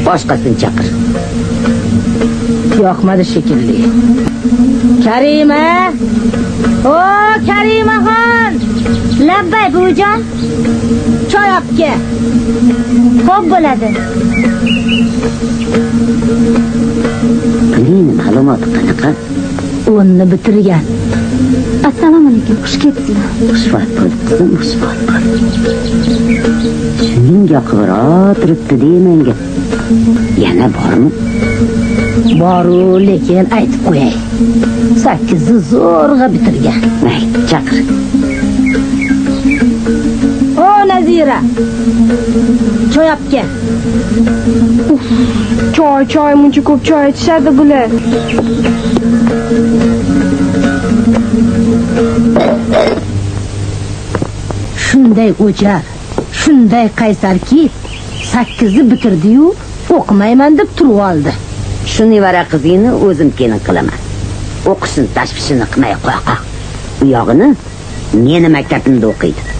boshqasini chaqir. Yoqmadi shekilli. Karima! O, Karimaxon! Labbay buvijon. Choy olib kel. Xo'p bo'ladi. Buning ma'lumoti qanaqa? 10ni bitirgan. Assalomu alaykum. Xush kelibsizlar. Xushvaqt bo'lib qizim, xushvaqt bo'l. Shuning yoqibro turibdi deymenga. Yana bormi? Boru, lekin aytib qo'yay. 8ni zo'rg'a bitirgan. May, chaqir. O, Nazira. Choy olib kel. Choy, muncha ko'p choy ichishadi bular. Shunday o'jar, shunday qaysarki, 8ni bitirdi-yu, o'qimayman deb turib oldi. Shu nevara qizingni o'zim kelin qilaman. O'qisin, tashvishini qilmay qo'ya. U yog'ini meni maktabimda o'qiydi.